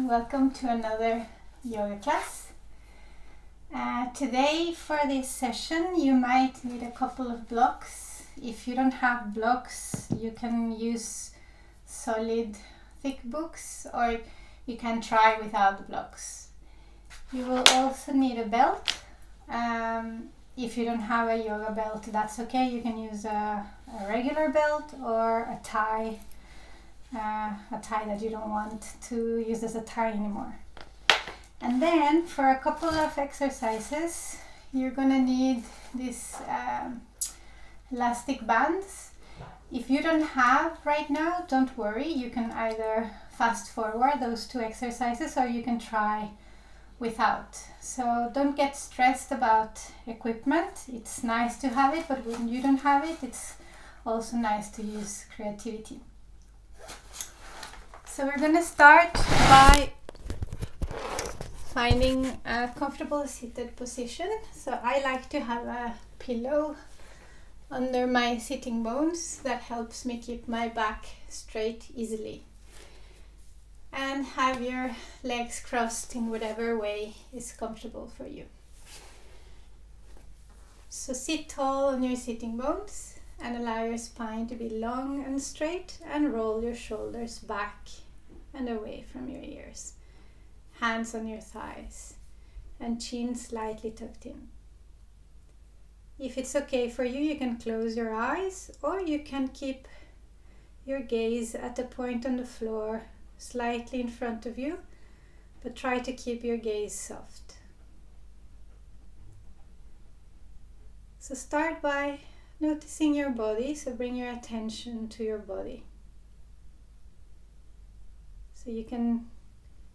and welcome to another yoga class. Today for this session you might need a couple of blocks. If you don't have blocks, you can use solid thick books, or you can try without the blocks. You will also need a belt. If you don't have a yoga belt, that's okay. You can use a regular belt or a tie that you don't want to use as a tie anymore. And then for a couple of exercises, you're gonna need these elastic bands. If you don't have right now, don't worry. You can either fast forward those two exercises or you can try without. So don't get stressed about equipment. It's nice to have it, but when you don't have it, it's also nice to use creativity. So we're going to start by finding a comfortable seated position. So I like to have a pillow under my sitting bones that helps me keep my back straight easily. And have your legs crossed in whatever way is comfortable for you. So sit tall on your sitting bones and allow your spine to be long and straight, and roll your shoulders back and away from your ears. Hands on your thighs and chin slightly tucked in. If it's okay for you, you can close your eyes, or you can keep your gaze at a point on the floor slightly in front of you, but try to keep your gaze soft. So start by noticing your body, so bring your attention to your body. So you can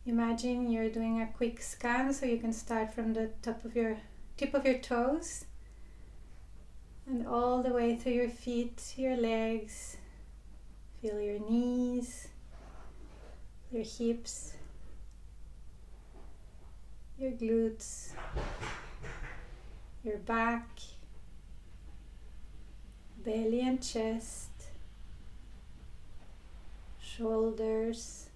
imagine you're doing a quick scan, so you can start from the tip of your toes and all the way through your feet, your legs. Feel your knees, your hips, your glutes, your back, belly and chest, shoulders.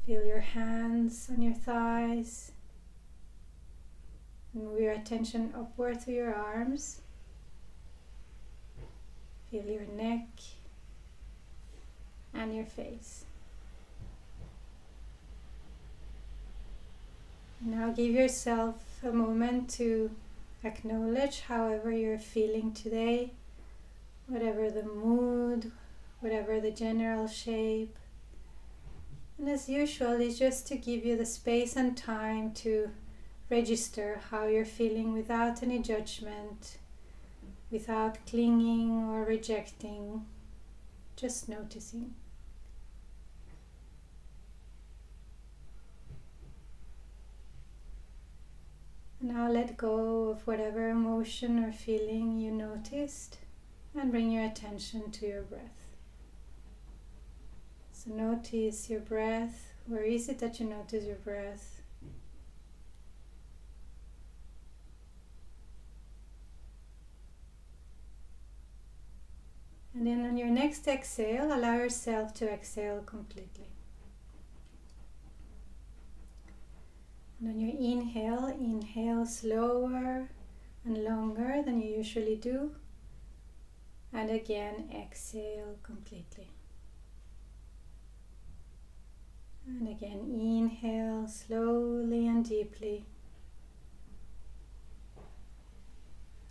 Feel your hands on your thighs. Move your attention upward to your arms. Feel your neck and your face. Now give yourself a moment to acknowledge however you're feeling today, whatever the mood, whatever the general shape. And as usual, it's just to give you the space and time to register how you're feeling without any judgment, without clinging or rejecting, just noticing. Now let go of whatever emotion or feeling you noticed and bring your attention to your breath. So notice your breath. Where is it that you notice your breath? And then on your next exhale, allow yourself to exhale completely. And on your inhale slower and longer than you usually do. And again, exhale completely. And again, inhale slowly and deeply.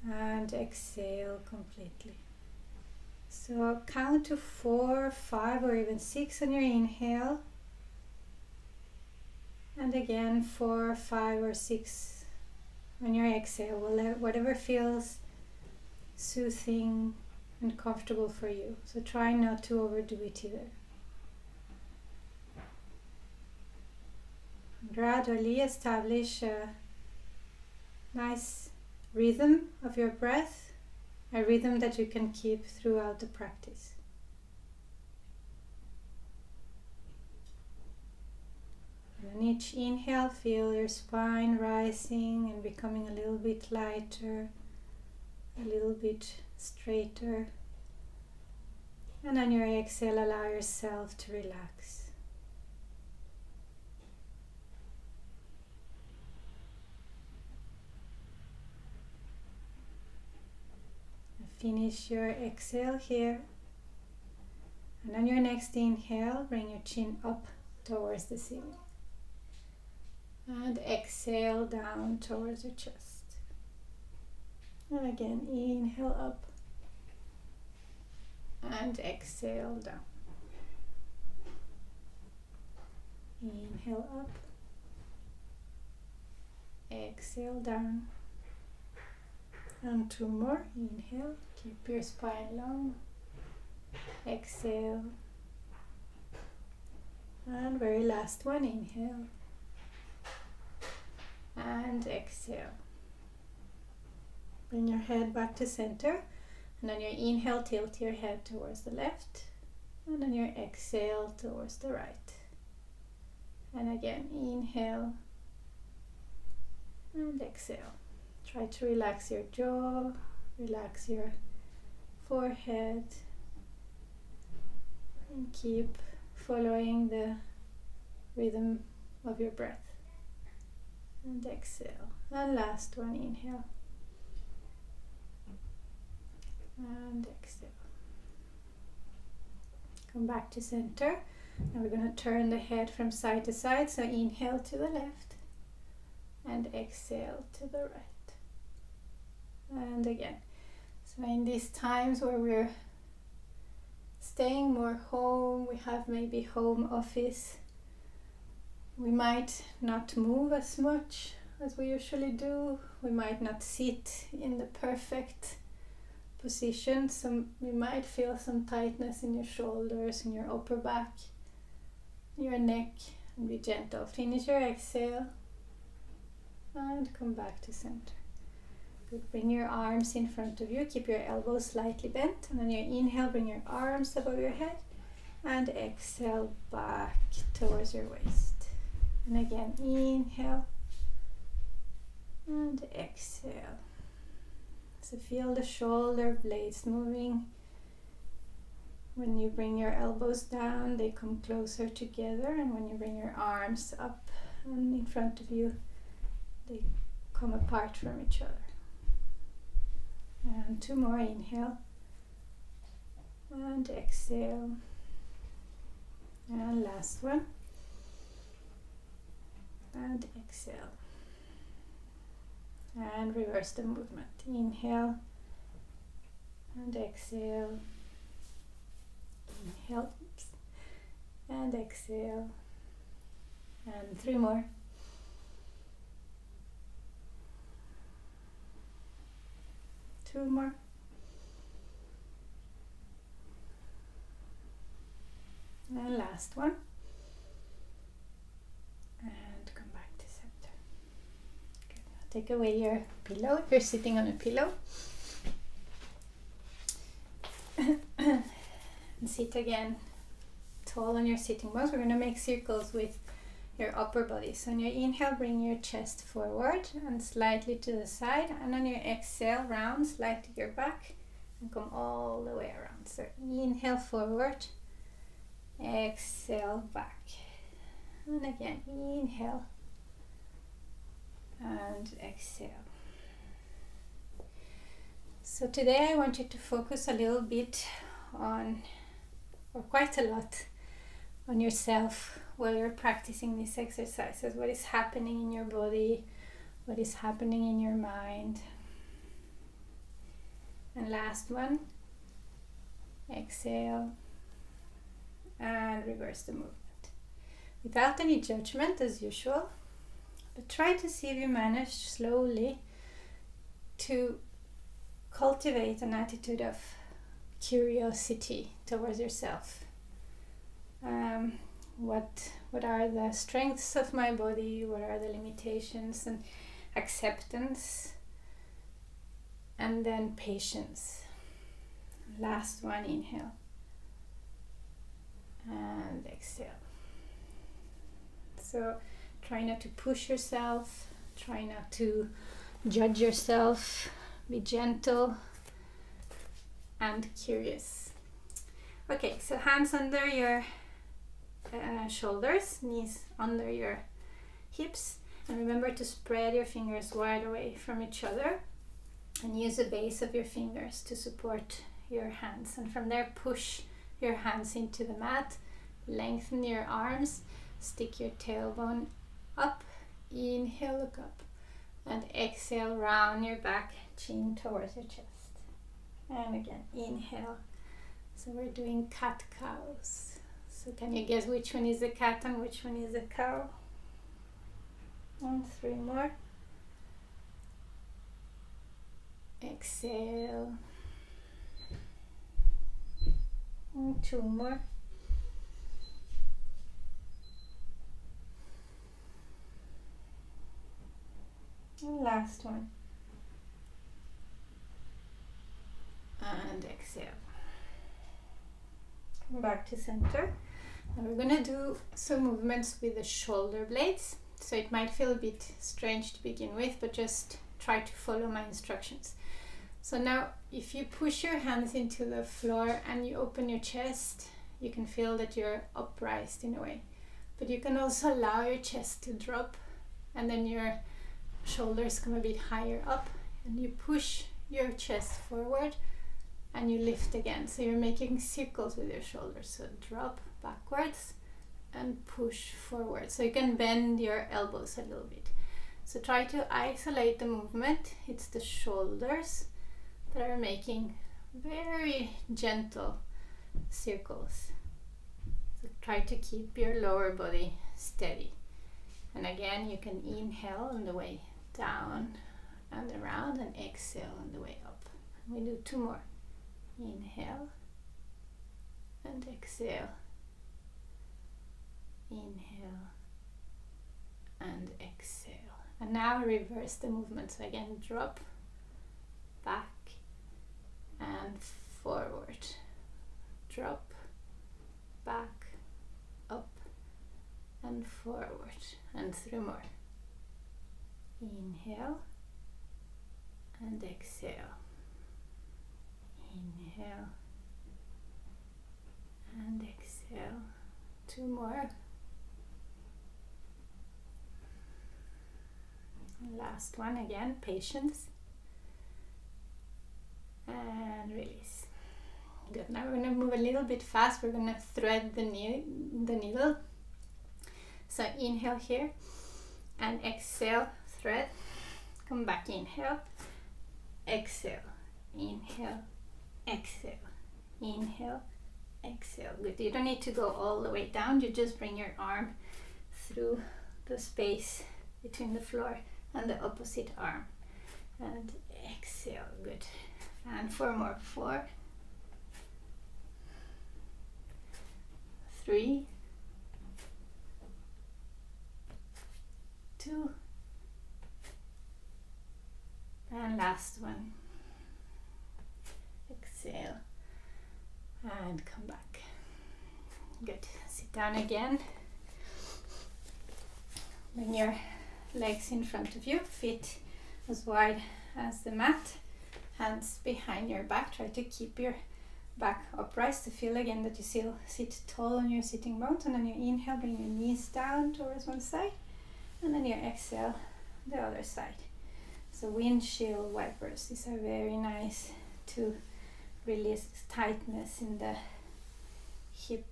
And exhale completely. So count to 4, 5, or even 6 on your inhale. And again 4, 5, or 6 on your exhale, whatever feels soothing and comfortable for you. So try not to overdo it either. Gradually establish a nice rhythm of your breath, a rhythm that you can keep throughout the practice. And on each inhale, feel your spine rising and becoming a little bit lighter, a little bit straighter. And on your exhale, allow yourself to relax. finish your exhale here. And on your next inhale, bring your chin up towards the ceiling. And exhale down towards your chest. And again, inhale up. And exhale down. Inhale up. Exhale down. And 2 more. Inhale. Keep your spine long. Exhale. And very last one. Inhale. And exhale. Bring your head back to center. And on your inhale, tilt your head towards the left. And on your exhale, towards the right. And again, inhale. And exhale. Try to relax your jaw, relax your forehead, and keep following the rhythm of your breath. And exhale. And last one, inhale. And exhale. Come back to center. Now we're going to turn the head from side to side. So inhale to the left and exhale to the right. And again. So in these times where we're staying more home, we have maybe home office, we might not move as much as we usually do. We might not sit in the perfect position. So you might feel some tightness in your shoulders, in your upper back, your neck, and be gentle. Finish your exhale and come back to center. Good. Bring your arms in front of you. Keep your elbows slightly bent. And on your inhale, bring your arms above your head. And exhale back towards your waist. And again, inhale. And exhale. So feel the shoulder blades moving. When you bring your elbows down, they come closer together. And when you bring your arms up and in front of you, they come apart from each other. And 2 more. Inhale and exhale. And last one. And exhale. And reverse the movement. Inhale and exhale. Inhale and exhale. And 3 more. Two more. And last one. And come back to center. Good. Now take away your pillow if you're sitting on a pillow. And sit again tall on your sitting bones. We're going to make circles with your upper body. So on your inhale, bring your chest forward and slightly to the side. And on your exhale, round slightly your back and come all the way around. So inhale forward, exhale back. And again, inhale and exhale. So today I want you to focus a little bit on, or quite a lot, on yourself while you're practicing these exercises. What is happening in your body? What is happening in your mind? And last one, exhale and reverse the movement. Without any judgment as usual, but try to see if you manage slowly to cultivate an attitude of curiosity towards yourself. What are the strengths of my body? What are the limitations? And acceptance, and then patience. Last one, inhale and exhale. So try not to push yourself, try not to judge yourself, be gentle and curious. Okay, so hands under your shoulders, knees under your hips, and remember to spread your fingers wide away from each other. And use the base of your fingers to support your hands. And from there, push your hands into the mat, lengthen your arms, stick your tailbone up, inhale, look up, and exhale, round your back, chin towards your chest. And again, inhale. So we're doing cat-cows. So can you guess which one is a cat and which one is a cow? And 3 more. Exhale. And 2 more. And last one. And exhale. Come back to center. And we're going to do some movements with the shoulder blades. So it might feel a bit strange to begin with, but just try to follow my instructions. So now if you push your hands into the floor and you open your chest, you can feel that you're upright in a way. But you can also allow your chest to drop, and then your shoulders come a bit higher up, and you push your chest forward and you lift again. So you're making circles with your shoulders. So drop backwards and push forward. So you can bend your elbows a little bit. So try to isolate the movement. It's the shoulders that are making very gentle circles. So try to keep your lower body steady. And again, you can inhale on the way down and around, and exhale on the way up. We do 2 more. Inhale and exhale. Inhale and exhale. And now reverse the movement. So again, drop, back and forward. Drop, back, up and forward. And 3 more. Inhale and exhale. Inhale and exhale. 2 more. Last one, again, patience. And release. Good. Now we're going to move a little bit fast. We're going to thread the needle. So inhale here and exhale, thread. Come back, inhale, exhale, inhale, exhale, inhale, exhale. Good. You don't need to go all the way down. You just bring your arm through the space between the floor and the opposite arm. And exhale. Good. And 4 more. 4, 3, 2, and last one. Exhale and come back. Good. Sit down again. Bring your legs in front of you, feet as wide as the mat, hands behind your back. Try to keep your back upright to feel again that you still sit tall on your sitting bones. And then you inhale, bring your knees down towards one side, and then you exhale the other side. So windshield wipers, these are very nice to release tightness in the hip,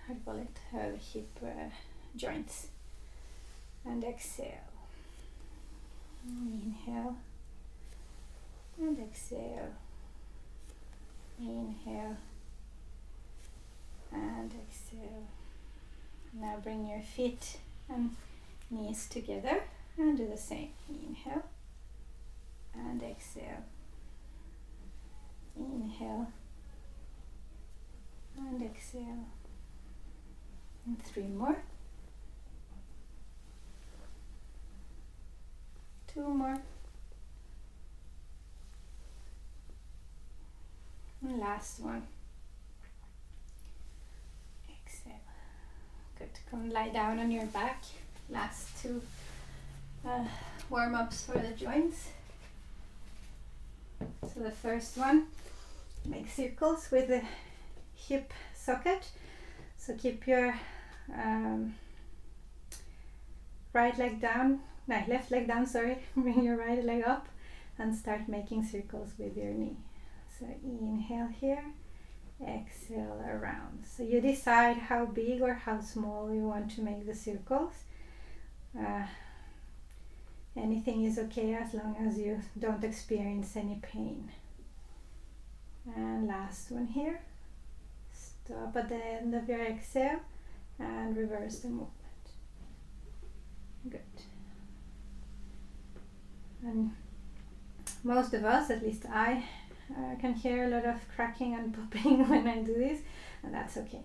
how do you call it, hip joints. And exhale. Inhale and exhale. Inhale and exhale. Now bring your feet and knees together and do the same. Inhale and exhale. Inhale and exhale. And 3 more. 2 more. And last one. Exhale. Good. Come lie down on your back. Last 2 warm-ups for the joints. So the first one, make circles with the hip socket. So keep your right leg down, no, left leg down, sorry. Bring your right leg up and start making circles with your knee. So inhale here, exhale around. So you decide how big or how small you want to make the circles. Anything is okay as long as you don't experience any pain. And last one here. Stop at the end of your exhale and reverse the movement. Good. And most of us, at least I, can hear a lot of cracking and popping when I do this, and that's okay,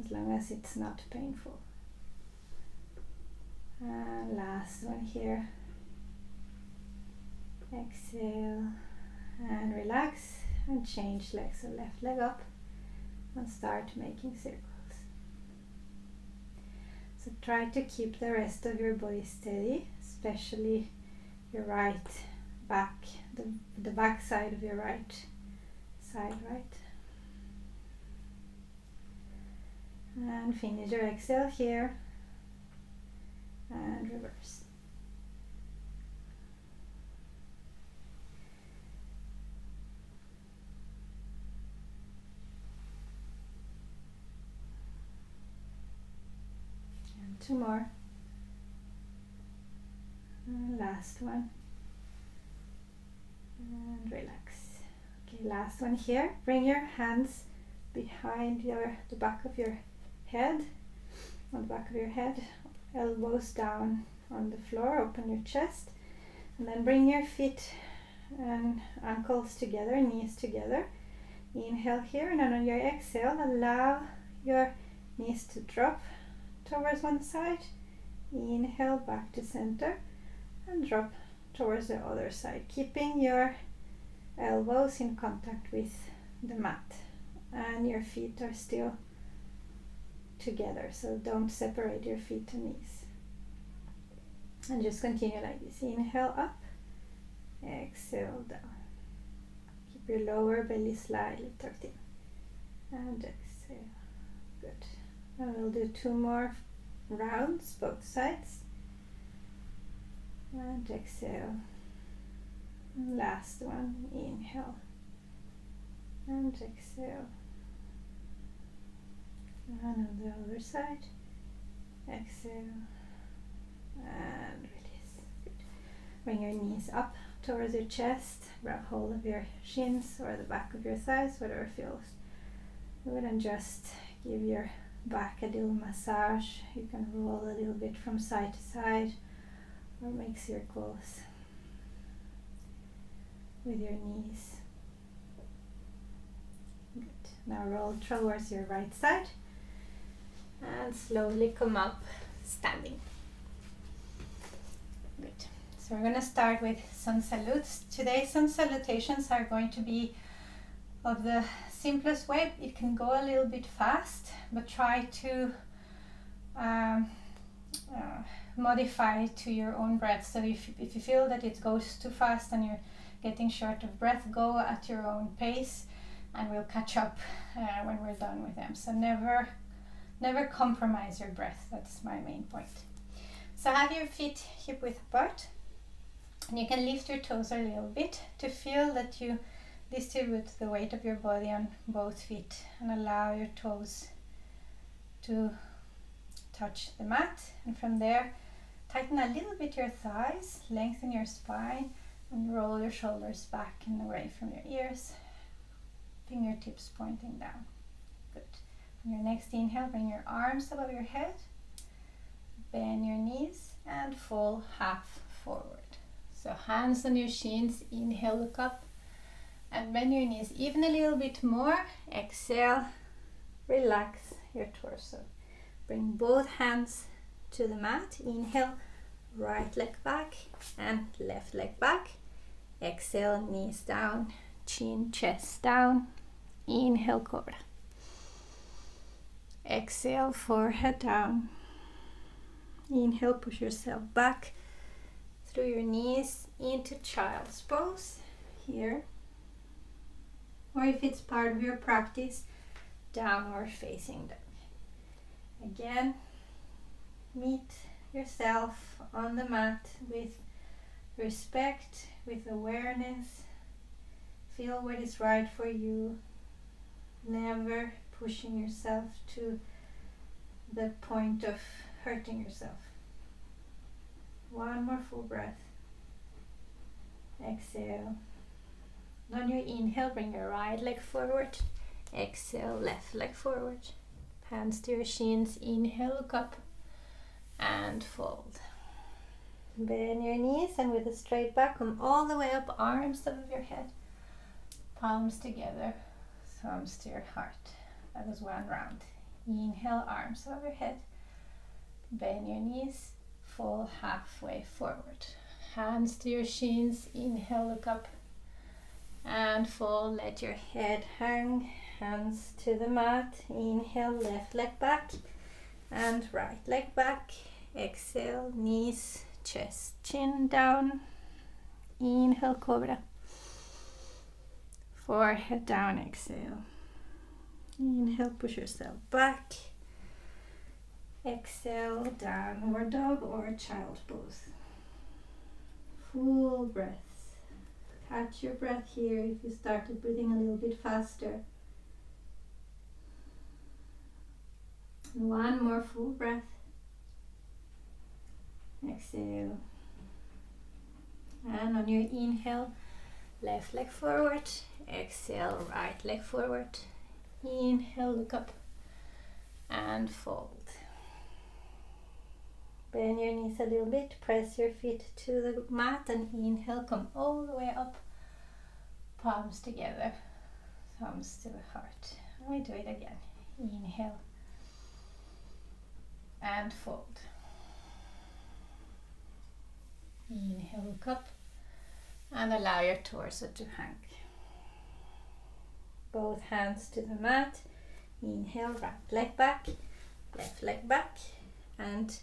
as long as it's not painful. And last one here. Exhale and relax and change legs. So left leg up and start making circles. So try to keep the rest of your body steady, especially your right back, the back side of your right side, right? And finish your exhale here and reverse. And two more. And last one. And relax. Okay, last one here. Bring your hands behind the back of your head, on the back of your head, elbows down on the floor, open your chest, and then bring your feet and ankles together, knees together. Inhale here, and then on your exhale, allow your knees to drop towards one side. Inhale back to center and drop towards the other side, keeping your elbows in contact with the mat and your feet are still together, so don't separate your feet and knees. And just continue like this. Inhale up, exhale down. Keep your lower belly slightly tucked in. And exhale. Good. And we'll do two more rounds, both sides. And exhale. Last one, inhale. And exhale. And on the other side, exhale. And release. Good. Bring your knees up towards your chest. Grab hold of your shins or the back of your thighs, whatever feels good, and just give your back a little massage. You can roll a little bit from side to side or make circles with your knees. Good. Now roll towards your right side and slowly come up standing. Good. So we're going to start with sun salutes. Today's sun salutations are going to be of the simplest way. It can go a little bit fast, but try to modify it to your own breath. So if you feel that it goes too fast and you're getting short of breath, go at your own pace and we'll catch up when we're done with them. So never compromise your breath. That's my main point. So have your feet hip width apart, and you can lift your toes a little bit to feel that you distribute the weight of your body on both feet, and allow your toes to touch the mat. And from there, tighten a little bit your thighs, lengthen your spine, and roll your shoulders back and away from your ears, fingertips pointing down. Good. On your next inhale, bring your arms above your head, bend your knees, and fall half forward. So hands on your shins, inhale, look up, and bend your knees even a little bit more. Exhale, relax your torso. Bring both hands to the mat. Inhale, right leg back and left leg back. Exhale, knees down, chin, chest down. Inhale, cobra. Exhale, forehead down. Inhale, push yourself back through your knees into child's pose here. Or if it's part of your practice, downward facing dog. Again, meet yourself on the mat with respect, with awareness. Feel what is right for you, never pushing yourself to the point of hurting yourself. One more full breath. Exhale. On your inhale, bring your right leg forward. Exhale, left leg forward. Hands to your shins. Inhale, look up and fold. Bend your knees and with a straight back, come all the way up, arms above your head. Palms together, thumbs to your heart. That was one round. Inhale, arms above your head. Bend your knees, fall halfway forward. Hands to your shins. Inhale, look up and fall. Let your head hang. Hands to the mat. Inhale, left leg back and right leg back. Exhale, knees, chest, chin down. Inhale, cobra. Forehead down, exhale. Inhale, push yourself back. Exhale, downward dog or child pose. Full breaths. Catch your breath here if you started breathing a little bit faster. And one more full breath. Exhale. And on your inhale, left leg forward. Exhale, right leg forward. Inhale, look up and fold. Bend your knees a little bit, press your feet to the mat and inhale, come all the way up. Palms together, thumbs to the heart. And we do it again. Inhale and fold. Inhale, look up and allow your torso to hang. Both hands to the mat. Inhale, right leg back, left leg back, and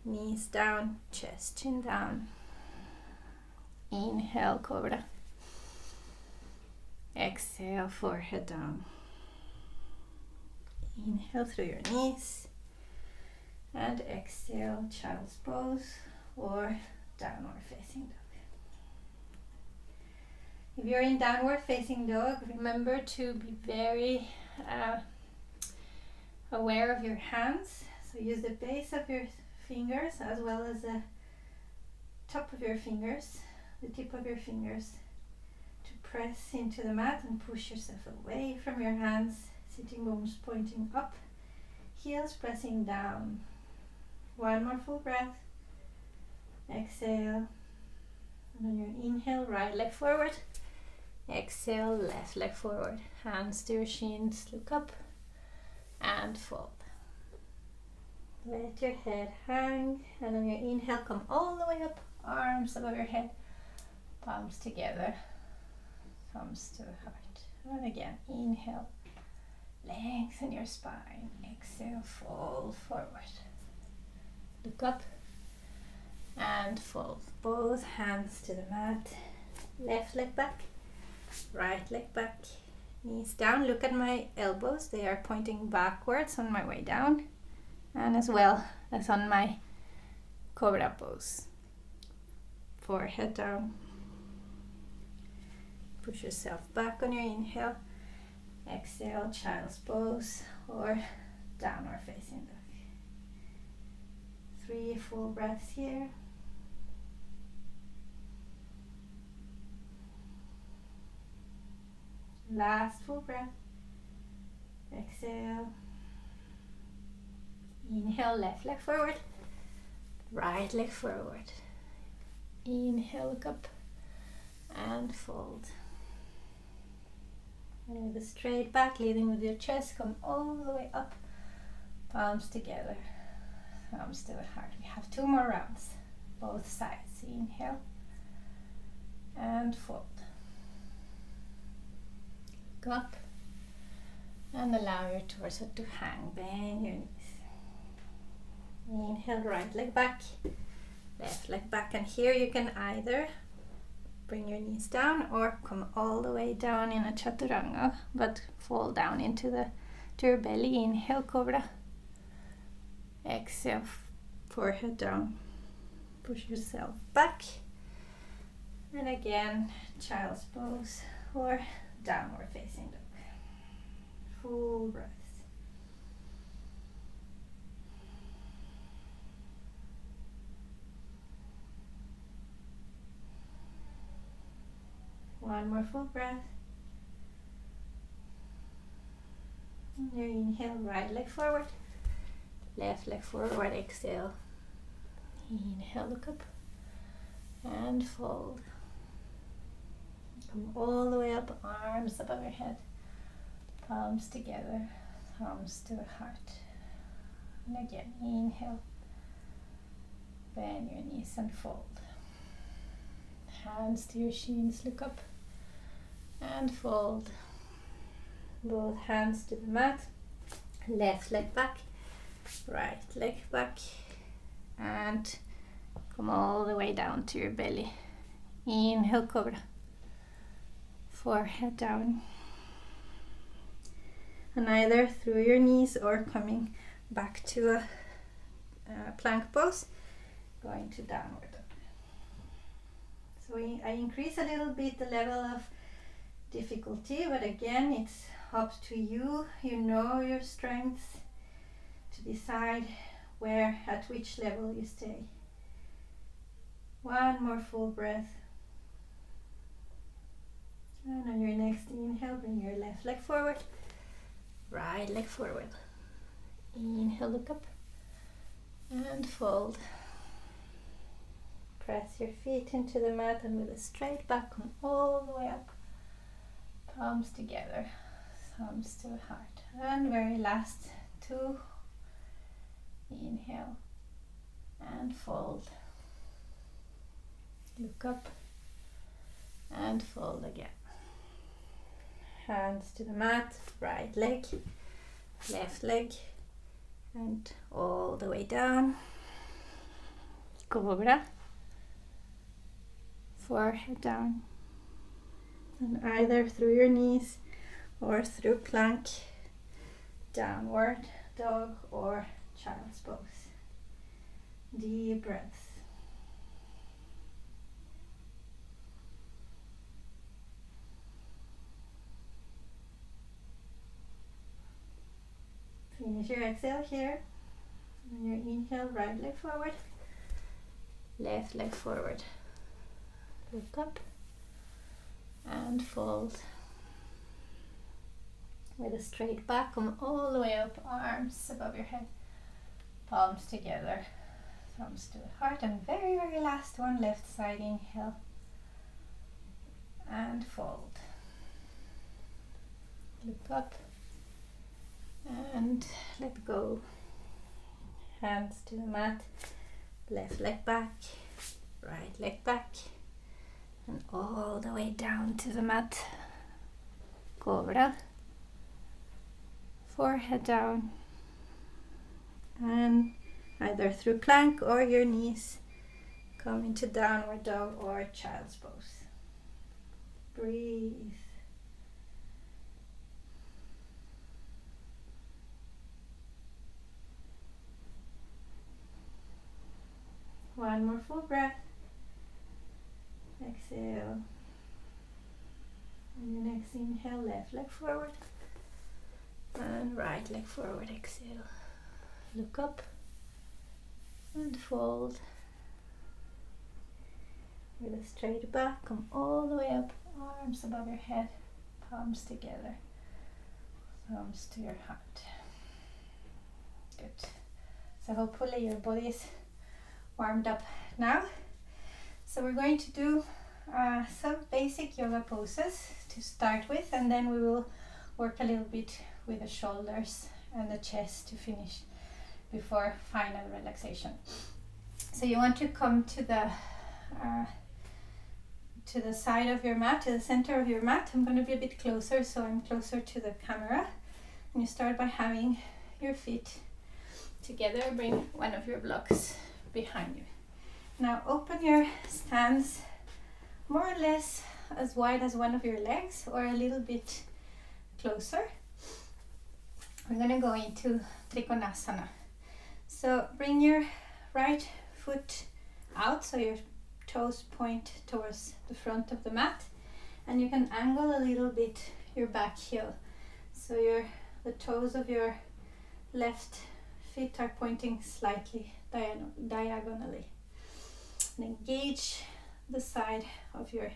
knees down, chest, chin down. Inhale, cobra. Exhale, forehead down. Inhale through your knees. And exhale, child's pose or downward facing dog. If you're in downward facing dog, remember to be very aware of your hands. So use the base of your fingers as well as the top of your fingers, the tip of your fingers, to press into the mat and push yourself away from your hands, sitting bones pointing up, heels pressing down. One more full breath. Exhale. And on your inhale, right leg forward. Exhale, left leg forward. Hands to your shins, look up and fold. Let your head hang, and on your inhale, come all the way up, arms above your head, palms together, thumbs to the heart. And again, inhale, lengthen your spine. Exhale, fold forward. Look up and fold. Both hands to the mat. Left leg back, right leg back, knees down. Look at my elbows. They are pointing backwards on my way down, and as well as on my cobra pose. Forehead down. Push yourself back on your inhale. Exhale, child's pose or downward facing dog. 3 full breaths here. Last full breath. Exhale. Inhale, left leg forward, right leg forward. Inhale, look up and fold. And with a straight back, leading with your chest, come all the way up, palms together, thumbs to the heart. We have 2 more rounds, both sides. Inhale and fold. Look up and allow your torso to hang. Bend your knees. Inhale, right leg back, left leg back, and here you can either bring your knees down or come all the way down in a chaturanga, but fall down into your belly. Inhale, cobra. Exhale, forehead down. Push yourself back. And again, child's pose or downward facing dog. Full breath. One more full breath. And your inhale, right leg forward, left leg forward, exhale. Inhale, look up and fold. Come all the way up, arms above your head, palms together, thumbs to the heart. And again, inhale, bend your knees and fold. Hands to your shins, look up and fold. Both hands to the mat, left leg back, right leg back, and come all the way down to your belly. Inhale, cobra, forehead down, and either through your knees or coming back to a plank pose, going to downward dog. So I increase a little bit the level of difficulty, but again, it's up to you. You know your strengths to decide where, at which level you stay. One more full breath. And on your next inhale, bring your left leg forward, right leg forward. Inhale, look up and fold. Press your feet into the mat and with a straight back, come all the way up. Palms together, thumbs to the heart. And very last two. Inhale and fold. Look up and fold again. Hands to the mat, right leg, left leg, and all the way down. Cobra. Forehead down. And either through your knees or through plank, downward dog or child's pose. Deep breaths. Finish your exhale here. And your inhale, right leg forward, left leg forward. Look up and fold. With a straight back, come all the way up, arms above your head, palms together, thumbs to the heart, and very, very last one, left side inhale and fold. Look up and let go. Hands to the mat, left leg back, right leg back, and all the way down to the mat. Cobra. Forehead down, and either through plank or your knees, come into downward dog or child's pose. Breathe. One more full breath. Exhale. And your next inhale, left leg forward. And right leg forward, exhale. Look up and fold. With a straight back, come all the way up, arms above your head, palms together, thumbs to your heart. Good. So hopefully your body is warmed up now. So we're going to do some basic yoga poses to start with, and then we will work a little bit with the shoulders and the chest to finish before final relaxation. So you want to come to the side of your mat, to the center of your mat. I'm going to be a bit closer, so I'm closer to the camera. And you start by having your feet together. Bring one of your blocks behind you. Now open your stance more or less as wide as one of your legs, or a little bit closer. We're going to go into Trikonasana. So bring your right foot out so your toes point towards the front of the mat, and you can angle a little bit your back heel so the toes of your left feet are pointing slightly diagonally. And engage the side of your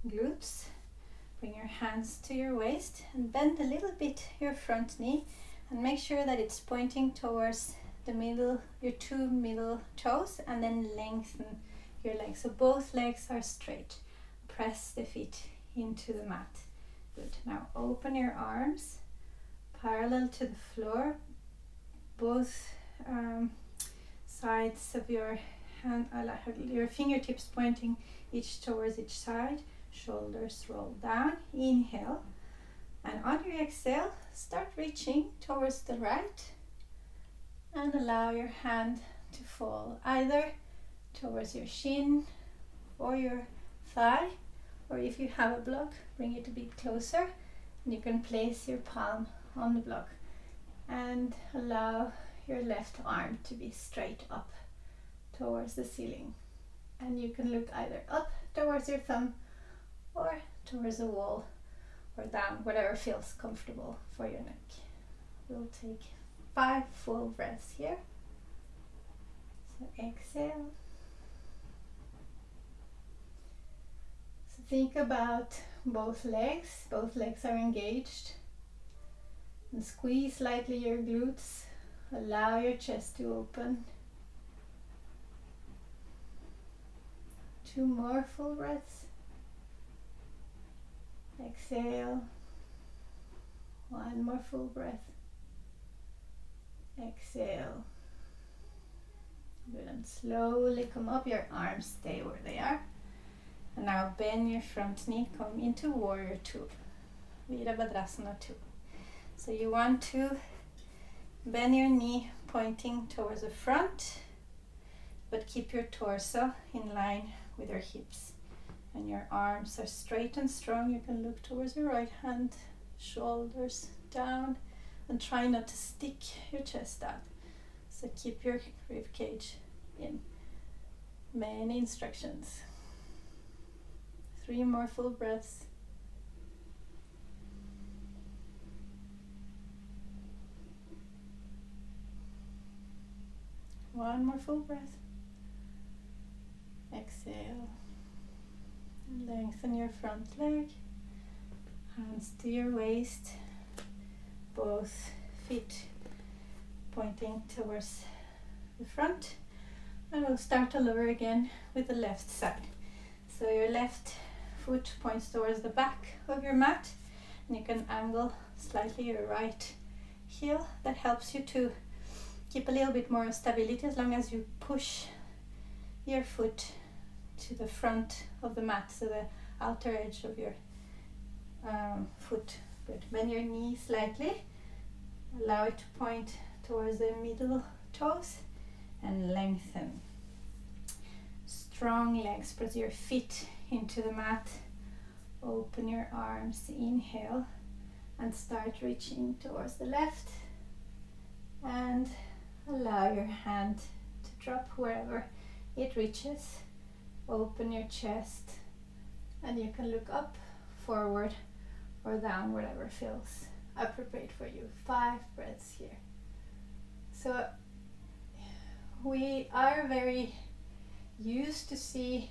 glutes. Bring your hands to your waist and bend a little bit your front knee, and make sure that it's pointing towards the middle, your two middle toes, and then lengthen your legs so both legs are straight. Press the feet into the mat. Good. Now open your arms parallel to the floor, both sides of your hand, your fingertips pointing each towards each side. Shoulders roll down. Inhale, and on your exhale start reaching towards the right, and allow your hand to fall either towards your shin or your thigh, or if you have a block, bring it a bit closer and you can place your palm on the block, and allow your left arm to be straight up towards the ceiling, and you can look either up towards your thumb or towards the wall or down, whatever feels comfortable for your neck. We'll take 5 full breaths here. So exhale. So think about both legs. Both legs are engaged. And squeeze lightly your glutes. Allow your chest to open. 2 more full breaths. Exhale. 1 more full breath. Exhale. Good, and slowly come up. Your arms stay where they are. And now bend your front knee, come into warrior 2. Virabhadrasana 2. So you want to bend your knee pointing towards the front, but keep your torso in line with your hips. And your arms are straight and strong. You can look towards your right hand, shoulders down, and try not to stick your chest out. So keep your rib cage in. Many instructions. 3 more full breaths. One more full breath. Exhale. Lengthen your front leg. Hands to your waist. Both feet pointing towards the front. And we'll start all over again with the left side. So your left foot points towards the back of your mat, and you can angle slightly your right heel. That helps you to keep a little bit more stability as long as you push your foot to the front of the mat, so the outer edge of your foot. Good. Bend your knee slightly. Allow it to point towards the middle toes and lengthen. Strong legs. Press your feet into the mat. Open your arms. Inhale and start reaching towards the left, and allow your hand to drop wherever it reaches. Open your chest, and you can look up, forward, or down, whatever feels appropriate for you. 5 breaths here. So we are very used to see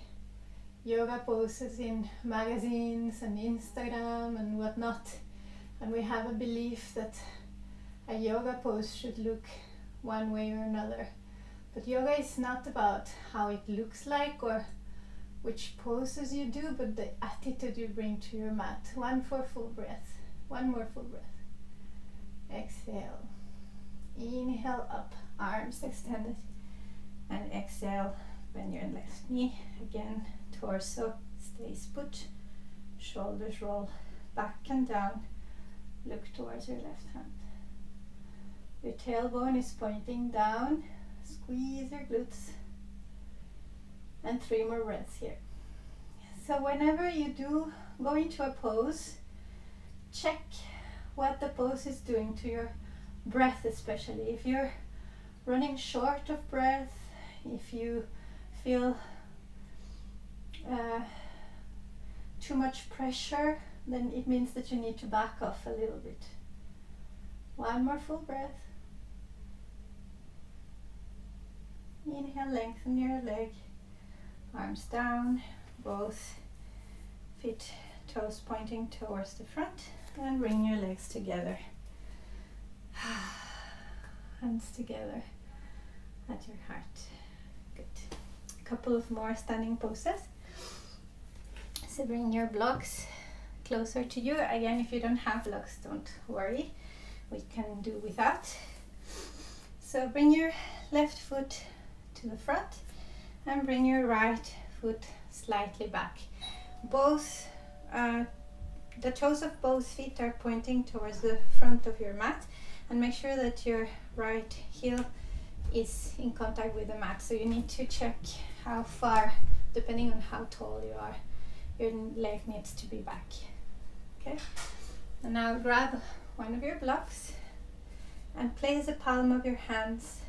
yoga poses in magazines and Instagram and whatnot, and we have a belief that a yoga pose should look one way or another. But yoga is not about how it looks like or which poses you do, but the attitude you bring to your mat. 1 full breath. 1 more full breath. Exhale. Inhale up, arms extended, and exhale. Bend your left knee. Again, torso stays put. Shoulders roll back and down. Look towards your left hand. Your tailbone is pointing down. Squeeze your glutes. And 3 more breaths here. So whenever you do go into a pose, check what the pose is doing to your breath, especially. If you're running short of breath, If you feel too much pressure, then it means that you need to back off a little bit. One more full breath. Inhale, lengthen your leg, arms down, both feet, toes pointing towards the front, and bring your legs together. Hands together at your heart. Good. A couple of more standing poses. So bring your blocks closer to you. Again, if you don't have blocks, don't worry. We can do without. So bring your left foot to the front and bring your right foot slightly back. Both the toes of both feet are pointing towards the front of your mat, and make sure that your right heel is in contact with the mat. So you need to check how far, depending on how tall you are, your leg needs to be back. Okay, and now grab one of your blocks and place the palm of your hands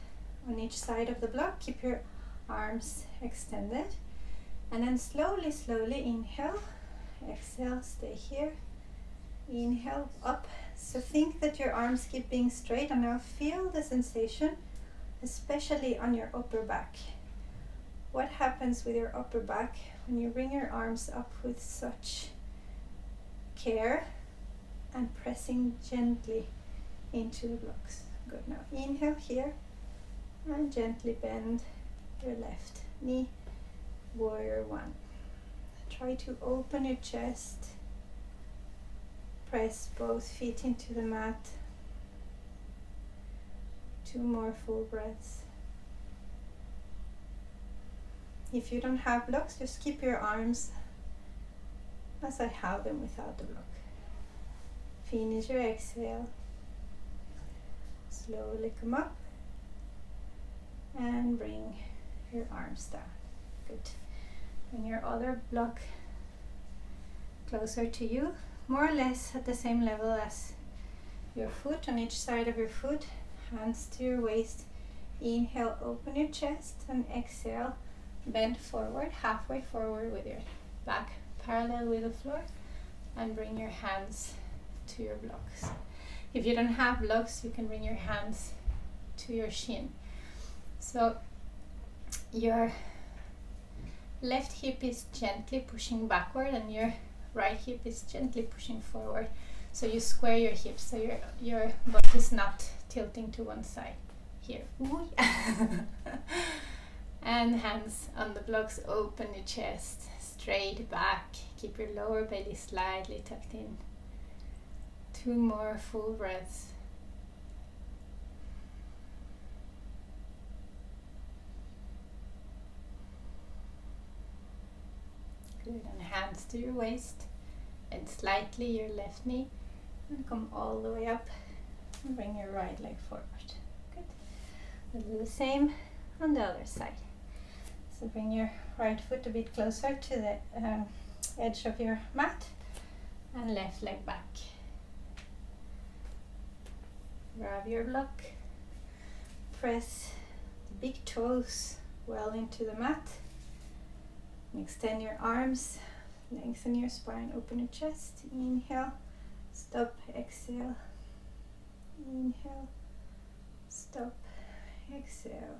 on each side of the block. Keep your arms extended, and then slowly inhale, exhale, stay here, inhale, up. So think that your arms keep being straight, and now feel the sensation, especially on your upper back. What happens with your upper back when you bring your arms up with such care and pressing gently into the blocks? Good. Now inhale here and gently bend your left knee, warrior one. Try to open your chest, press both feet into the mat. 2 more full breaths. If you don't have blocks, just keep your arms as I have them without the block. Finish your exhale. Slowly come up and bring your arms down. Good. Bring your other block closer to you, more or less at the same level as your foot, on each side of your foot. Hands to your waist. Inhale, open your chest, and exhale, bend forward, halfway forward with your back parallel with the floor, and bring your hands to your blocks. If you don't have blocks, you can bring your hands to your shin. So your left hip is gently pushing backward and your right hip is gently pushing forward. So you square your hips, so your butt is not tilting to one side. Here. And hands on the blocks, open your chest, straight back. Keep your lower belly slightly tucked in. 2 more full breaths. Good, and hands to your waist, and slightly your left knee, and come all the way up, and bring your right leg forward. Good. We'll do the same on the other side. So bring your right foot a bit closer to the edge of your mat, and left leg back. Grab your block, press the big toes well into the mat, and extend your arms, lengthen your spine, open your chest. Inhale, stop, exhale. Inhale, stop, exhale.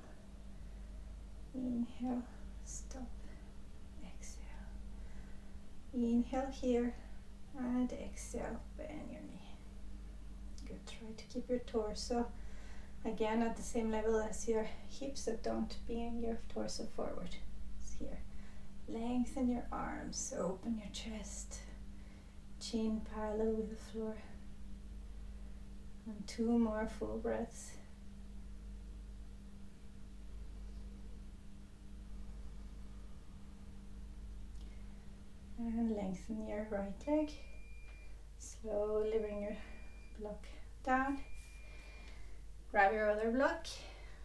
Inhale, stop, exhale. Inhale here and exhale, bend your knee. Good. Try to keep your torso again at the same level as your hips, so don't bring your torso forward. It's here. Lengthen your arms, open your chest, chin parallel with the floor. And 2 more full breaths. And lengthen your right leg. Slowly bring your block down. Grab your other block,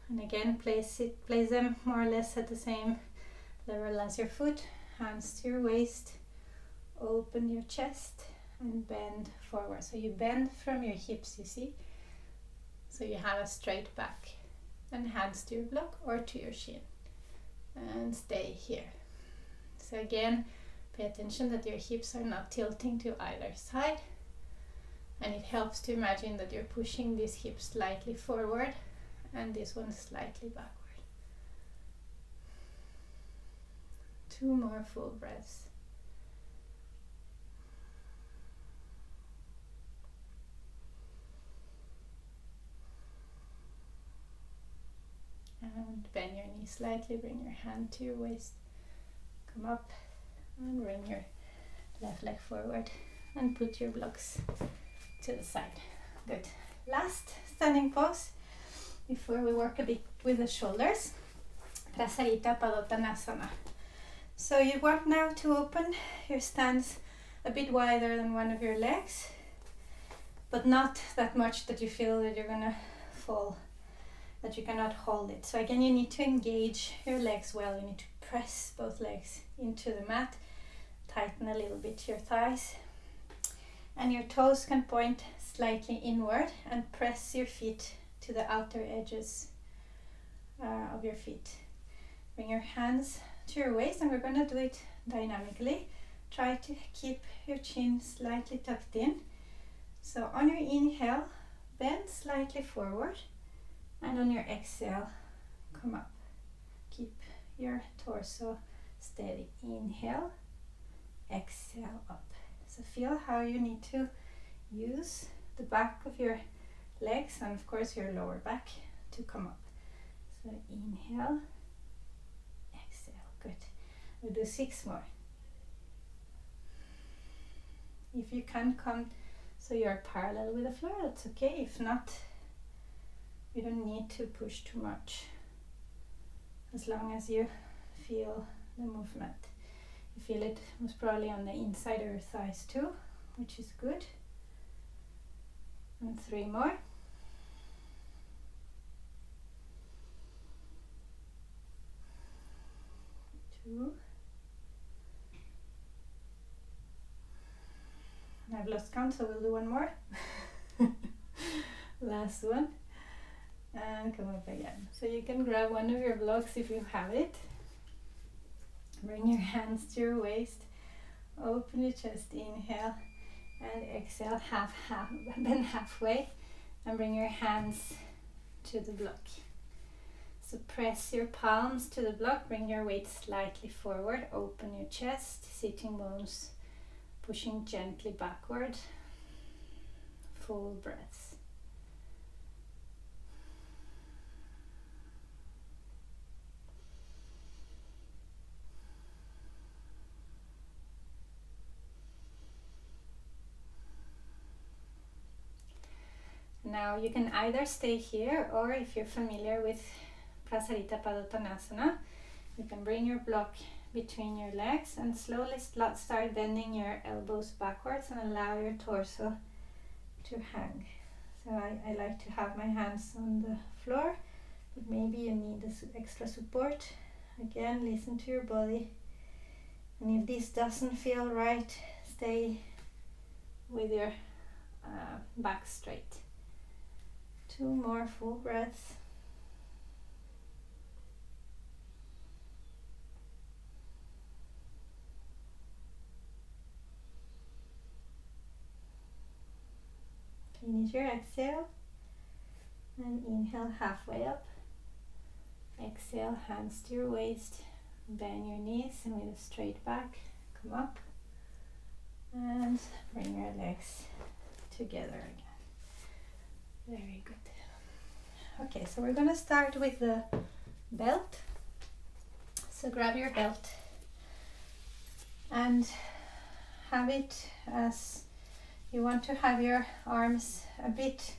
and again place them more or less at the same level as your foot. Hands to your waist. Open your chest and bend forward. So you bend from your hips, you see? So you have a straight back. And hands to your block or to your shin. and stay here. So again, pay attention that your hips are not tilting to either side, and it helps to imagine that you're pushing this hip slightly forward and this one slightly backward. 2 more full breaths. And bend your knee slightly, bring your hand to your waist, come up and bring your left leg forward and put your blocks to the side. Good. Last standing pose before we work a bit with the shoulders. Prasarita Padottanasana. So you want now to open your stance a bit wider than one of your legs, but not that much that you feel that you're gonna fall, that you cannot hold it. So again, you need to engage your legs well. You need to press both legs into the mat, tighten a little bit your thighs, and your toes can point slightly inward, and press your feet to the outer edges of your feet. Bring your hands to your waist, and we're going to do it dynamically. Try to keep your chin slightly tucked in. So on your inhale, bend slightly forward, and on your exhale, come up. Keep your torso steady. Inhale, exhale, up. So feel how you need to use the back of your legs and of course your lower back to come up. So inhale, exhale. Good. We'll do 6 more. If you can come so you're parallel with the floor, that's okay. If not, you don't need to push too much, as long as you feel the movement. You feel it most probably on the inside of your thighs too, which is good. And 3 more. Two. And I've lost count, so we'll do 1 more. Last one. And come up again. So you can grab one of your blocks if you have it. Bring your hands to your waist. Open your chest, inhale. And exhale, bend halfway. And bring your hands to the block. So press your palms to the block. Bring your weight slightly forward. Open your chest. Sitting bones pushing gently backward. Full breaths. Now you can either stay here, or if you're familiar with Prasarita Padottanasana, you can bring your block between your legs and slowly start bending your elbows backwards and allow your torso to hang. So I like to have my hands on the floor, but maybe you need this extra support. Again, listen to your body, and if this doesn't feel right, stay with your back straight. 2 more full breaths. Finish your exhale and inhale halfway up. Exhale, hands to your waist. Bend your knees and with a straight back, come up and bring your legs together again. Very good. Okay, so we're going to start with the belt. So grab your belt and have it as you want to have your arms a bit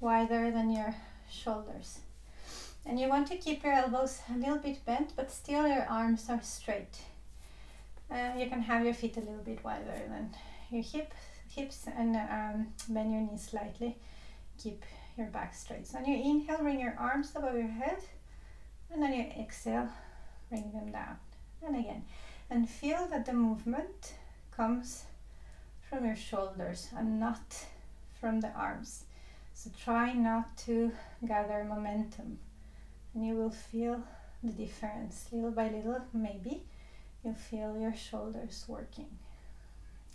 wider than your shoulders. And you want to keep your elbows a little bit bent, but still your arms are straight. You can have your feet a little bit wider than your hips and bend your knees slightly. Keep your back straight. So on your inhale, bring your arms above your head, and on your exhale, bring them down. And again. And feel that the movement comes from your shoulders and not from the arms. So try not to gather momentum, and you will feel the difference. Little by little, maybe you'll feel your shoulders working.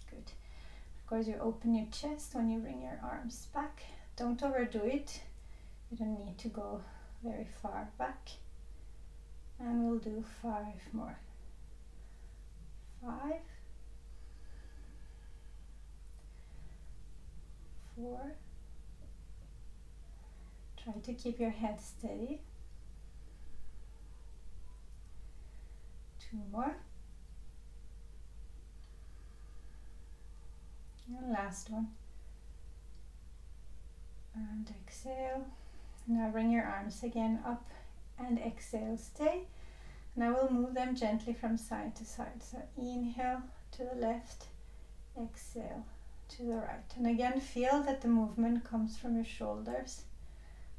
Good. Of course, you open your chest when you bring your arms back. Don't overdo it. You don't need to go very far back. And we'll do 5 more. 5, 4. Try to keep your head steady. 2 more. And last one. And exhale. Now bring your arms again up and exhale, stay. Now we'll move them gently from side to side. So inhale to the left, exhale to the right. And again, feel that the movement comes from your shoulders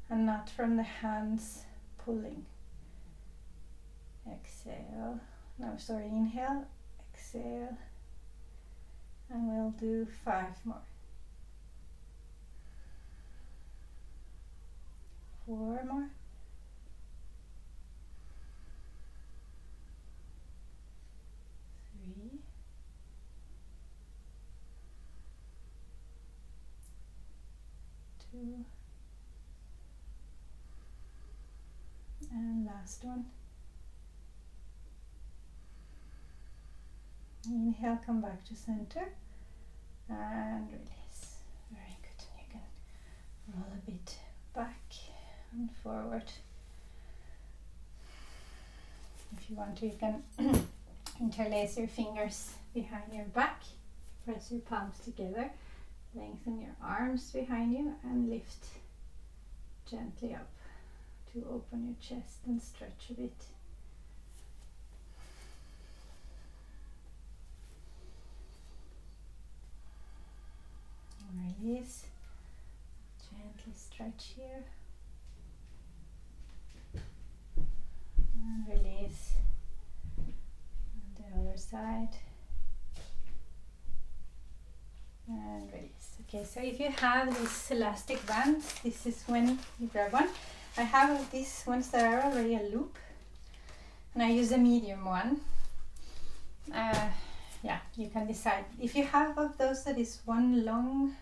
and not from the hands pulling. Exhale. No, sorry, inhale, exhale. And we'll do 5 more. 4 more. 3. 2. And last one. Inhale, come back to center and release. Very good. You can roll a bit back and forward. If you want to, you can interlace your fingers behind your back, press your palms together, lengthen your arms behind you and lift gently up to open your chest and stretch a bit. Release. Gently stretch here. And release. And the other side. And release. Okay, so if you have these elastic bands, this is when you grab one. I have these ones that are already a loop, and I use a medium one. Yeah, you can decide. If you have of those that is one long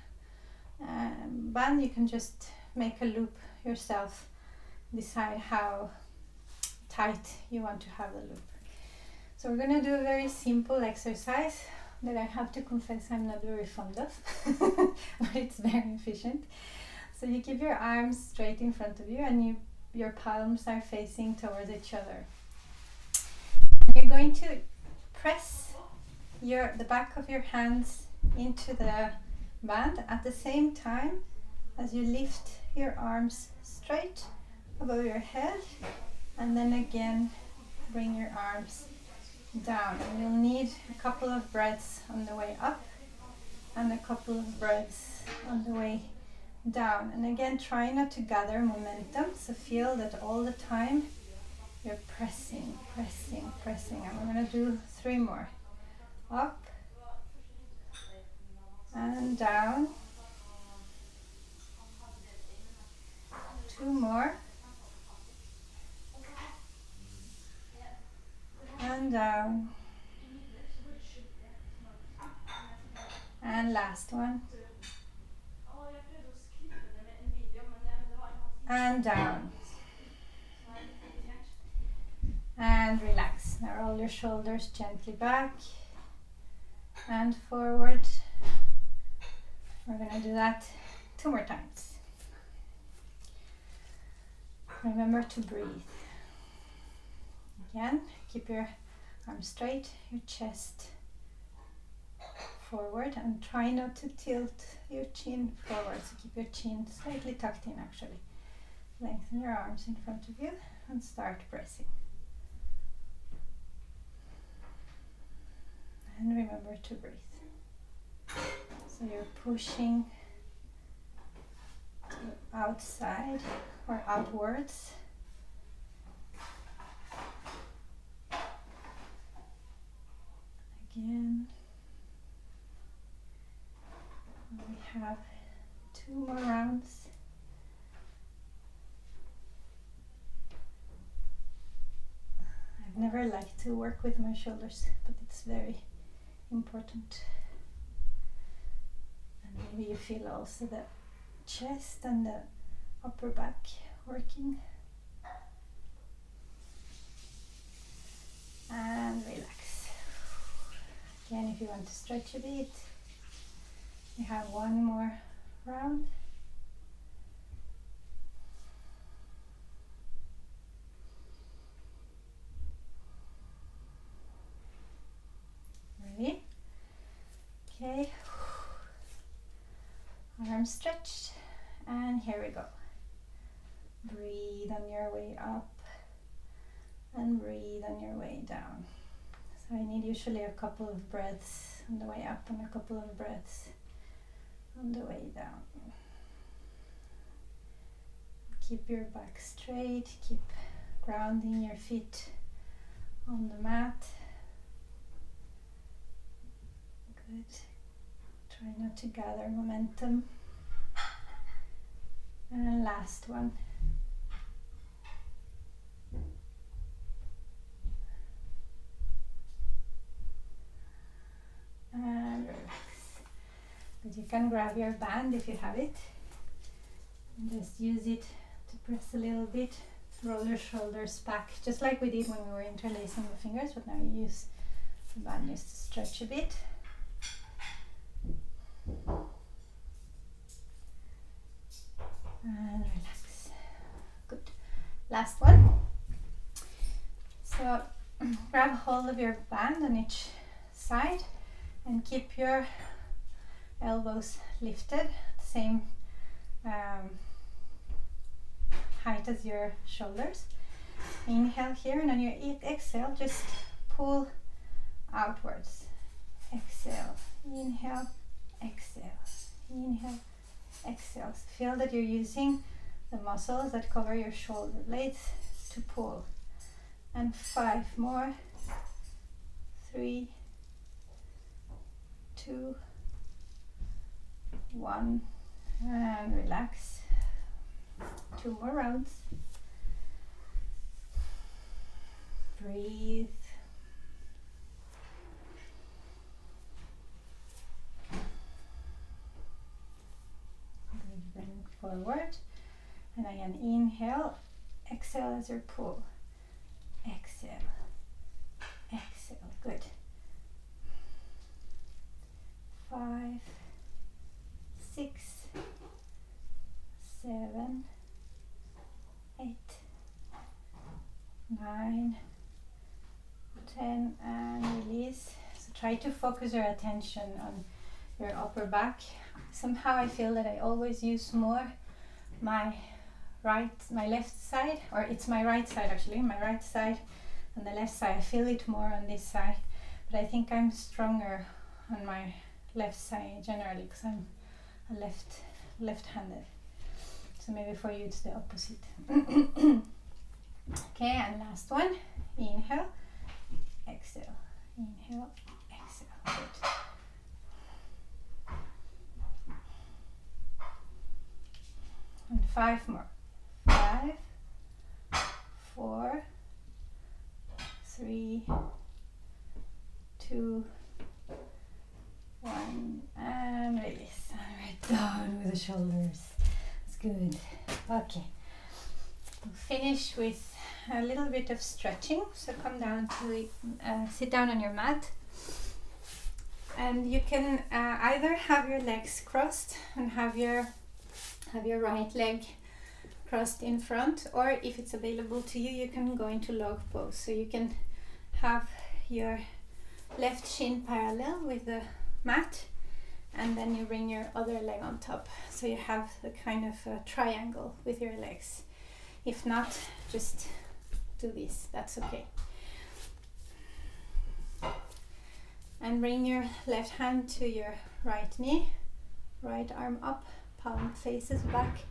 band, you can just make a loop yourself. Decide how tight you want to have the loop. So we're going to do a very simple exercise that I have to confess I'm not very fond of, but it's very efficient. So you keep your arms straight in front of you and your palms are facing towards each other. You're going to press the back of your hands into the band at the same time as you lift your arms straight above your head, and then again bring your arms down. And you'll need a couple of breaths on the way up and a couple of breaths on the way down. And again, try not to gather momentum, so feel that all the time you're pressing, pressing, pressing. And we're going to do 3 more. Up and down. 2 more. And down. And last one. And down. And relax. Now roll your shoulders gently back and forward. We're going to do that 2 more times. Remember to breathe. Again, keep your arms straight, your chest forward, and try not to tilt your chin forward. So keep your chin slightly tucked in actually. Lengthen your arms in front of you and start pressing. And remember to breathe. So you're pushing to outside or outwards. Again. We have 2 more rounds. never like to work with my shoulders, but it's very important. And maybe you feel also the chest and the upper back working. And relax. Again, if you want to stretch a bit, you have one more round. Ready? Okay. Arms stretched, and here we go. Breathe on your way up and breathe on your way down. So I need usually a couple of breaths on the way up and a couple of breaths on the way down. Keep your back straight, keep grounding your feet on the mat. Good. Try not to gather momentum. And last one. And relax. But you can grab your band if you have it. And just use it to press a little bit. Roll your shoulders back, just like we did when we were interlacing the fingers, but now you use the band just to stretch a bit. And relax. Good. Last one. So grab hold of your band on each side and keep your elbows lifted, same height as your shoulders. Inhale here, and on your exhale, just pull outwards. Exhale, inhale, exhale, inhale, exhale. So feel that you're using the muscles that cover your shoulder blades to pull. And 5 more. 3, 2, 1, and relax. 2 more rounds. Breathe. Bring forward, and again inhale, exhale as you pull. Exhale, exhale. Good. 5, 6, 7, 8, 9, 10, and release. So try to focus your attention on your upper back. Somehow I feel that I always use more my left side, or it's my right side actually, my right side and the left side. I feel it more on this side, but I think I'm stronger on my left side generally because I'm a left-handed. So maybe for you it's the opposite. Okay, and last one. Inhale, exhale, inhale, exhale. Good. And 5 more. 5, 4, 3, 2, 1, and release. And we're done with the shoulders. That's good. Okay. We'll finish with a little bit of stretching. So come down to sit down on your mat. And you can either have your legs crossed and have your right leg crossed in front, or if it's available to you, you can go into log pose. So you can have your left shin parallel with the mat, and then you bring your other leg on top. So you have a kind of a triangle with your legs. If not, just do this, that's okay. And bring your left hand to your right knee, right arm up, palm faces back,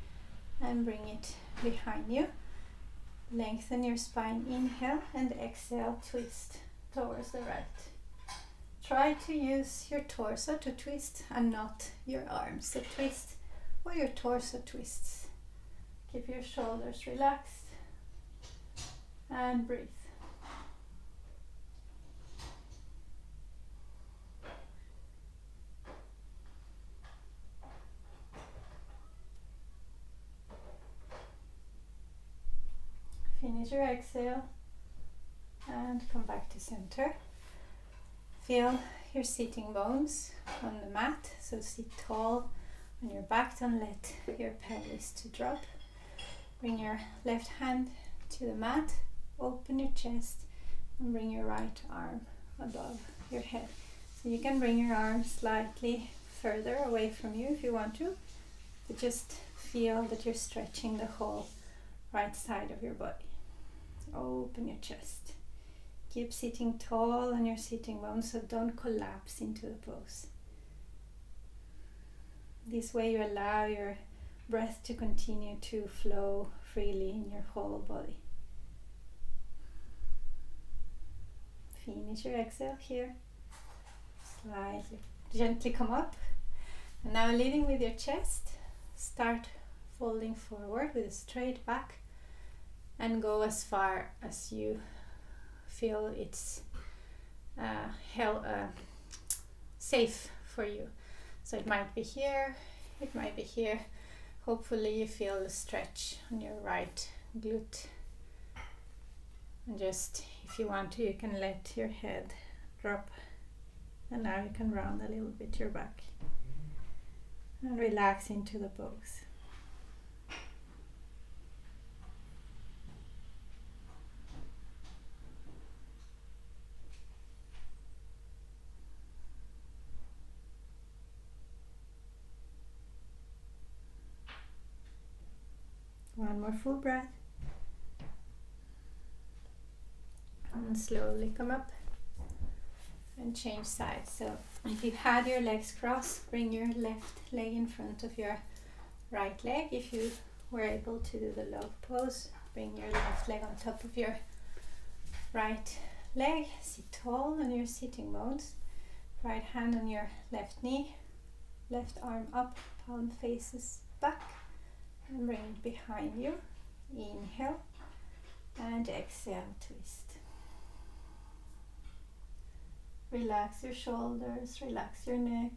and bring it behind you. Lengthen your spine, inhale, and exhale, twist towards the right. Try to use your torso to twist and not your arms. So twist or your torso twists. Keep your shoulders relaxed and breathe. Finish your exhale and come back to center. Feel your sitting bones on the mat, so sit tall on your back, don't let your pelvis to drop. Bring your left hand to the mat, open your chest and bring your right arm above your head. So you can bring your arm slightly further away from you if you want to, but just feel that you're stretching the whole right side of your body. Open your chest. Keep sitting tall on your sitting bones, so don't collapse into the pose. This way you allow your breath to continue to flow freely in your whole body. Finish your exhale here. Slightly, gently come up. And now leading with your chest, start folding forward with a straight back and go as far as you feel it's safe for you. So it might be here, it might be here. Hopefully you feel the stretch on your right glute. And just, if you want to, you can let your head drop. And now you can round a little bit your back. And relax into the pose. One more full breath. And slowly come up and change sides. So if you had your legs crossed, bring your left leg in front of your right leg. If you were able to do the log pose, bring your left leg on top of your right leg. Sit tall on your sitting bones. Right hand on your left knee. Left arm up, palm faces back. And bring it behind you. Inhale and exhale, twist. Relax your shoulders, relax your neck,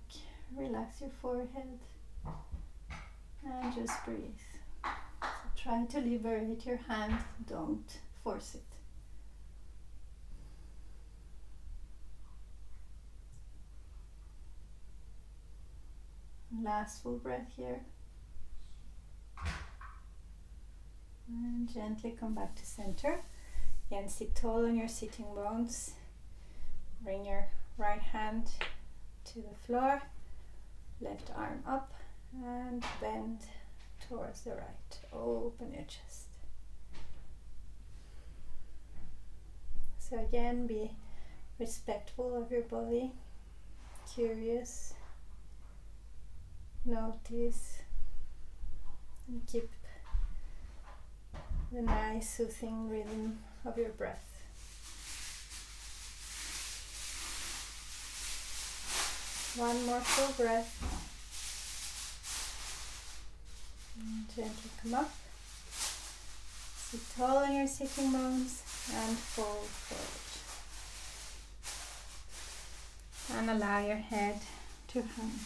relax your forehead, and just breathe. So try to liberate your hand, don't force it. Last full breath here. And gently come back to center. Again, sit tall on your sitting bones. Bring your right hand to the floor, left arm up and bend towards the right. Open your chest. So again, be respectful of your body, curious, notice, and keep the nice soothing rhythm of your breath. One more full breath. And gently come up. Sit tall on your sitting bones and fold forward. And allow your head to hang.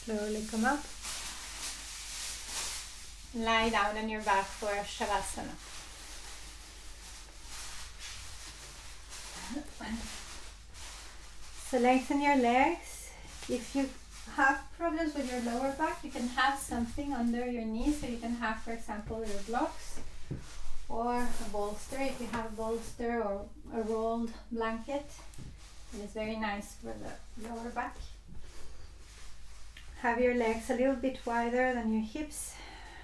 Slowly come up. Lie down on your back for Savasana. So lengthen your legs. If you have problems with your lower back, you can have something under your knees. So you can have, for example, your blocks or a bolster. If you have a bolster or a rolled blanket, it is very nice for the lower back. Have your legs a little bit wider than your hips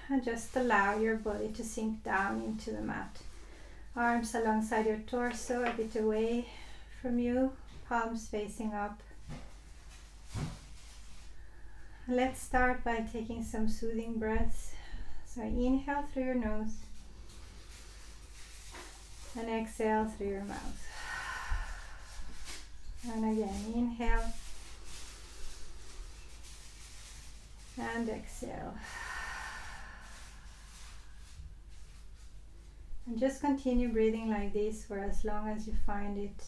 and just allow your body to sink down into the mat. Arms alongside your torso, a bit away from you, palms facing up. Let's start by taking some soothing breaths. So inhale through your nose and exhale through your mouth. And again, inhale and exhale. And just continue breathing like this for as long as you find it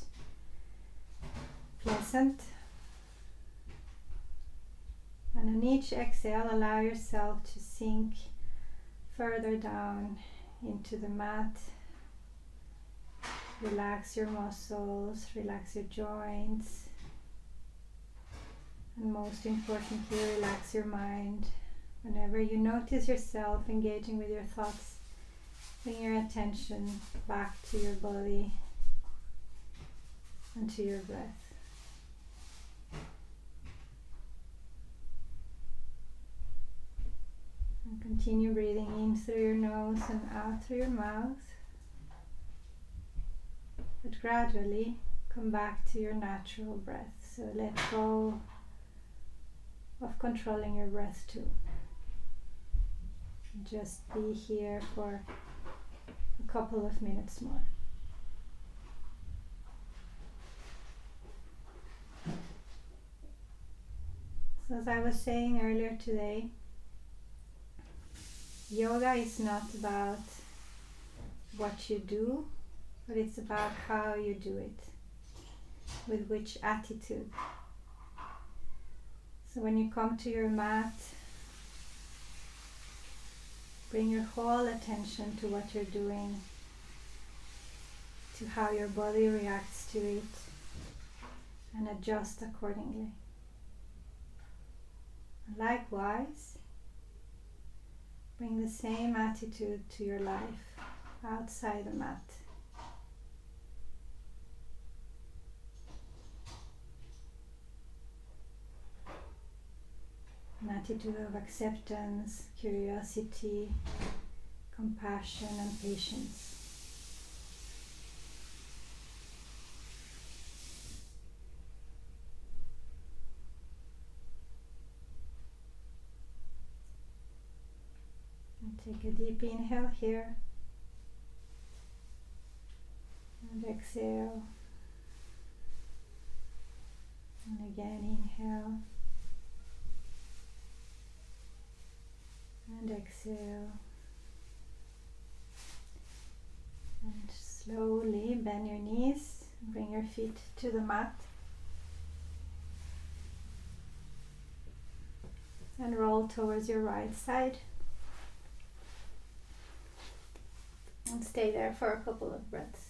pleasant. And on each exhale, allow yourself to sink further down into the mat. Relax your muscles, relax your joints, and most importantly, relax your mind. Whenever you notice yourself engaging with your thoughts, bring your attention back to your body and to your breath. And continue breathing in through your nose and out through your mouth. But gradually come back to your natural breath. So let go of controlling your breath too. Just be here for a couple of minutes more. So as I was saying earlier today, yoga is not about what you do, but it's about how you do it, with which attitude. So when you come to your mat, bring your whole attention to what you're doing, to how your body reacts to it, and adjust accordingly. Likewise, bring the same attitude to your life outside the mat. An attitude of acceptance, curiosity, compassion, and patience. And take a deep inhale here, and exhale, and again inhale, and exhale, and slowly bend your knees, bring your feet to the mat, and roll towards your right side, and stay there for a couple of breaths.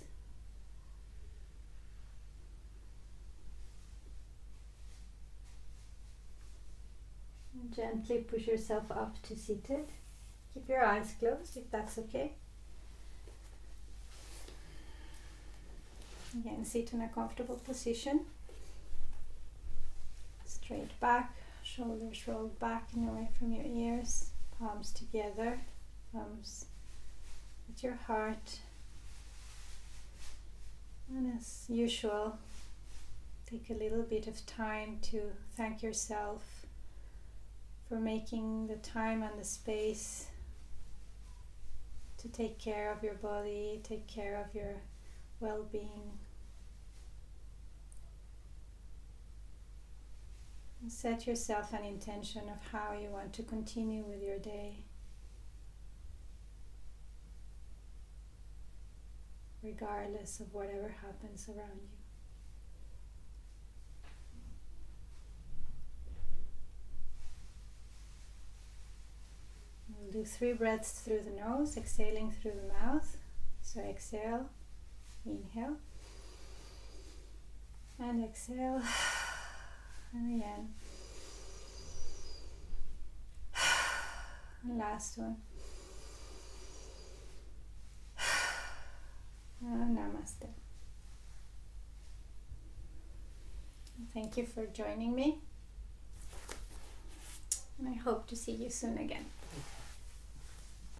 Gently push yourself up to seated. Keep your eyes closed if that's okay. Again, sit in a comfortable position. Straight back, shoulders rolled back and away from your ears. Palms together, thumbs at your heart. And as usual, take a little bit of time to thank yourself for making the time and the space to take care of your body, take care of your well-being. And set yourself an intention of how you want to continue with your day, regardless of whatever happens around you. We'll do 3 breaths through the nose, exhaling through the mouth. So exhale, inhale, and exhale, and again. And last one. And namaste. Thank you for joining me, and I hope to see you soon again.